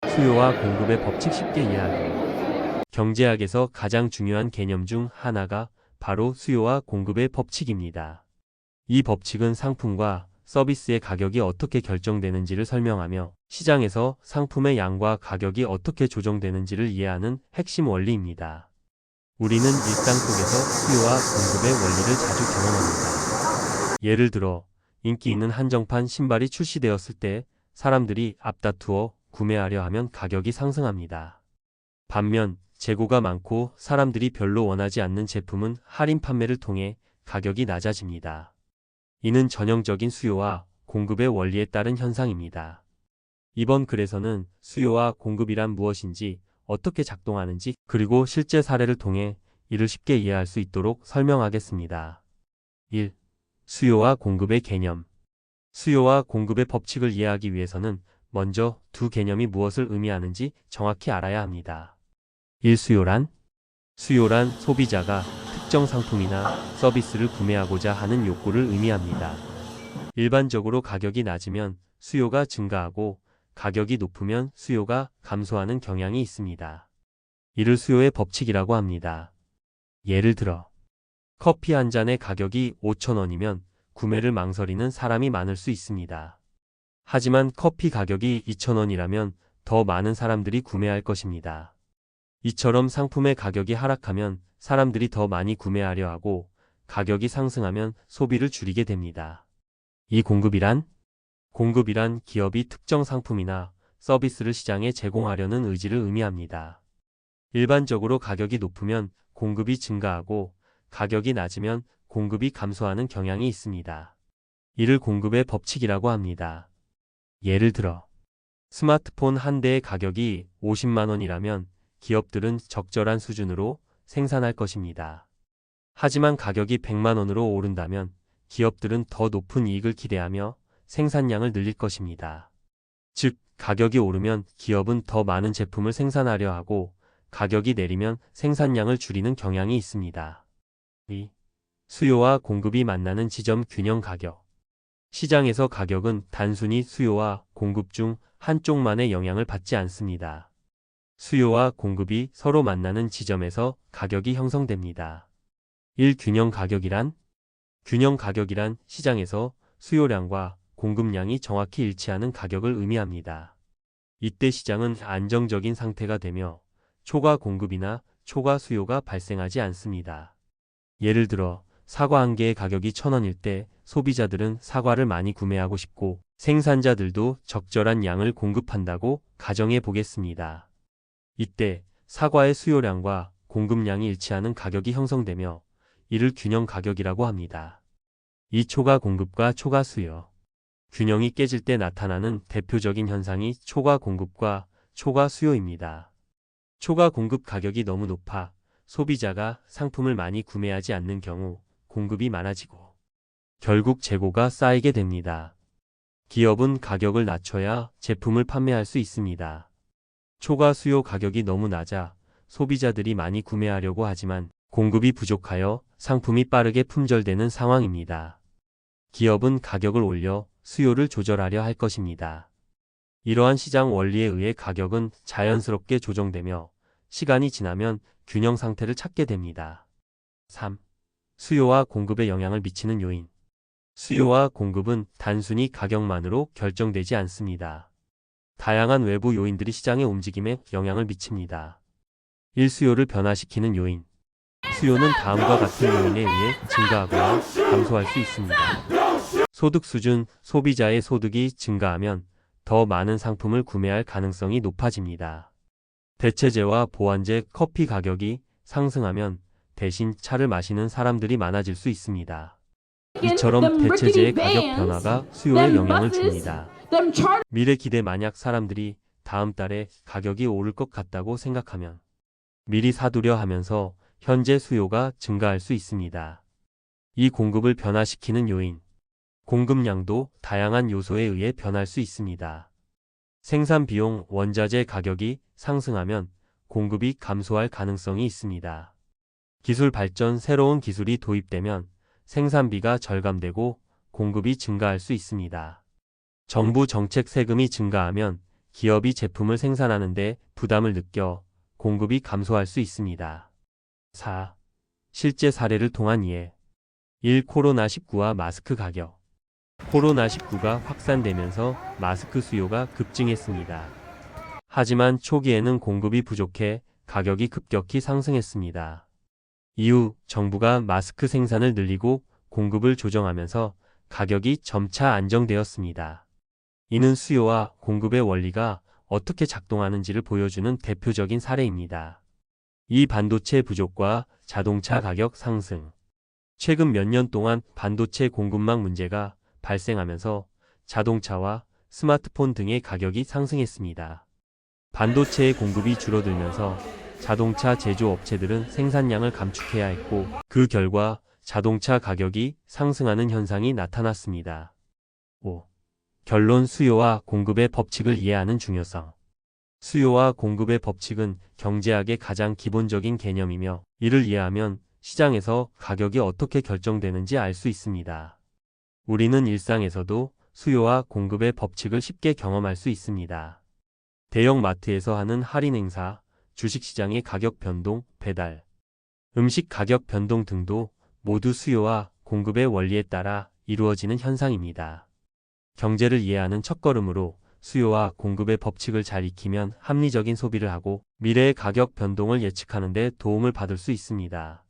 수요와 공급의 법칙 쉽게 이해하기. 경제학에서 가장 중요한 개념 중 하나가 바로 수요와 공급의 법칙입니다. 이 법칙은 상품과 서비스의 가격이 어떻게 결정되는지를 설명하며 시장에서 상품의 양과 가격이 어떻게 조정되는지를 이해하는 핵심 원리입니다. 우리는 일상 속에서 수요와 공급의 원리를 자주 경험합니다. 예를 들어, 인기 있는 한정판 신발이 출시되었을 때 사람들이 앞다투어 구매하려 하면 가격이 상승합니다. 반면 재고가 많고 사람들이 별로 원하지 않는 제품은 할인 판매를 통해 가격이 낮아집니다. 이는 전형적인 수요와 공급의 원리에 따른 현상입니다. 이번 글에서는 수요와 공급이란 무엇인지, 어떻게 작동하는지, 그리고 실제 사례를 통해 이를 쉽게 이해할 수 있도록 설명하겠습니다. 1. 수요와 공급의 개념. 수요와 공급의 법칙을 이해하기 위해서는 먼저 두 개념이 무엇을 의미하는지 정확히 알아야 합니다. 1. 수요란 소비자가 특정 상품이나 서비스를 구매하고자 하는 욕구를 의미합니다. 일반적으로 가격이 낮으면 수요가 증가하고 가격이 높으면 수요가 감소하는 경향이 있습니다. 이를 수요의 법칙이라고 합니다. 예를 들어, 커피 한 잔의 가격이 5,000원이면 구매를 망설이는 사람이 많을 수 있습니다. 하지만 커피 가격이 2,000원이라면 더 많은 사람들이 구매할 것입니다. 이처럼 상품의 가격이 하락하면 사람들이 더 많이 구매하려 하고 가격이 상승하면 소비를 줄이게 됩니다. 이 공급이란 기업이 특정 상품이나 서비스를 시장에 제공하려는 의지를 의미합니다. 일반적으로 가격이 높으면 공급이 증가하고 가격이 낮으면 공급이 감소하는 경향이 있습니다. 이를 공급의 법칙이라고 합니다. 예를 들어, 스마트폰 한 대의 가격이 50만 원이라면 기업들은 적절한 수준으로 생산할 것입니다. 하지만 가격이 100만 원으로 오른다면 기업들은 더 높은 이익을 기대하며 생산량을 늘릴 것입니다. 즉, 가격이 오르면 기업은 더 많은 제품을 생산하려 하고 가격이 내리면 생산량을 줄이는 경향이 있습니다. 2. 수요와 공급이 만나는 지점 균형 가격. 시장에서 가격은 단순히 수요와 공급 중 한쪽만의 영향을 받지 않습니다. 수요와 공급이 서로 만나는 지점에서 가격이 형성됩니다. 1. 균형 가격이란 시장에서 수요량과 공급량이 정확히 일치하는 가격을 의미합니다. 이때 시장은 안정적인 상태가 되며 초과 공급이나 초과 수요가 발생하지 않습니다. 예를 들어, 사과 한 개의 가격이 1,000원일 때 소비자들은 사과를 많이 구매하고 싶고 생산자들도 적절한 양을 공급한다고 가정해 보겠습니다. 이때 사과의 수요량과 공급량이 일치하는 가격이 형성되며 이를 균형 가격이라고 합니다. 이 초과 공급과 초과 수요. 균형이 깨질 때 나타나는 대표적인 현상이 초과 공급과 초과 수요입니다. 초과 공급 가격이 너무 높아 소비자가 상품을 많이 구매하지 않는 경우 공급이 많아지고 결국 재고가 쌓이게 됩니다. 기업은 가격을 낮춰야 제품을 판매할 수 있습니다. 초과 수요 가격이 너무 낮아 소비자들이 많이 구매하려고 하지만 공급이 부족하여 상품이 빠르게 품절되는 상황입니다. 기업은 가격을 올려 수요를 조절하려 할 것입니다. 이러한 시장 원리에 의해 가격은 자연스럽게 조정되며 시간이 지나면 균형 상태를 찾게 됩니다. 3. 수요와 공급에 영향을 미치는 요인. 수요와 공급은 단순히 가격만으로 결정되지 않습니다. 다양한 외부 요인들이 시장의 움직임에 영향을 미칩니다. 1. 수요를 변화시키는 요인. 수요는 다음과 같은 요인에 의해 증가하거나 감소할 수 있습니다. 소득 수준, 소비자의 소득이 증가하면 더 많은 상품을 구매할 가능성이 높아집니다. 대체재와 보완제, 커피 가격이 상승하면 대신 차를 마시는 사람들이 많아질 수 있습니다. 이처럼 대체재의 가격 변화가 수요에 영향을 줍니다. 미래 기대. 만약 사람들이 다음 달에 가격이 오를 것 같다고 생각하면 미리 사두려 하면서 현재 수요가 증가할 수 있습니다. 이 공급을 변화시키는 요인. 공급량도 다양한 요소에 의해 변할 수 있습니다. 생산 비용, 원자재 가격이 상승하면 공급이 감소할 가능성이 있습니다. 기술 발전, 새로운 기술이 도입되면 생산비가 절감되고 공급이 증가할 수 있습니다. 정부 정책, 세금이 증가하면 기업이 제품을 생산하는데 부담을 느껴 공급이 감소할 수 있습니다. 4. 실제 사례를 통한 이해. 1. 코로나19와 마스크 가격. 코로나19가 확산되면서 마스크 수요가 급증했습니다. 하지만 초기에는 공급이 부족해 가격이 급격히 상승했습니다. 이후 정부가 마스크 생산을 늘리고 공급을 조정하면서 가격이 점차 안정되었습니다. 이는 수요와 공급의 원리가 어떻게 작동하는지를 보여주는 대표적인 사례입니다. 이 반도체 부족과 자동차 가격 상승. 최근 몇 년 동안 반도체 공급망 문제가 발생하면서 자동차와 스마트폰 등의 가격이 상승했습니다. 반도체의 공급이 줄어들면서 자동차 제조업체들은 생산량을 감축해야 했고, 그 결과 자동차 가격이 상승하는 현상이 나타났습니다. 5. 결론. 수요와 공급의 법칙을 이해하는 중요성. 수요와 공급의 법칙은 경제학의 가장 기본적인 개념이며, 이를 이해하면 시장에서 가격이 어떻게 결정되는지 알 수 있습니다. 우리는 일상에서도 수요와 공급의 법칙을 쉽게 경험할 수 있습니다. 대형 마트에서 하는 할인 행사, 주식시장의 가격 변동, 배달, 음식 가격 변동 등도 모두 수요와 공급의 원리에 따라 이루어지는 현상입니다. 경제를 이해하는 첫걸음으로 수요와 공급의 법칙을 잘 익히면 합리적인 소비를 하고 미래의 가격 변동을 예측하는 데 도움을 받을 수 있습니다.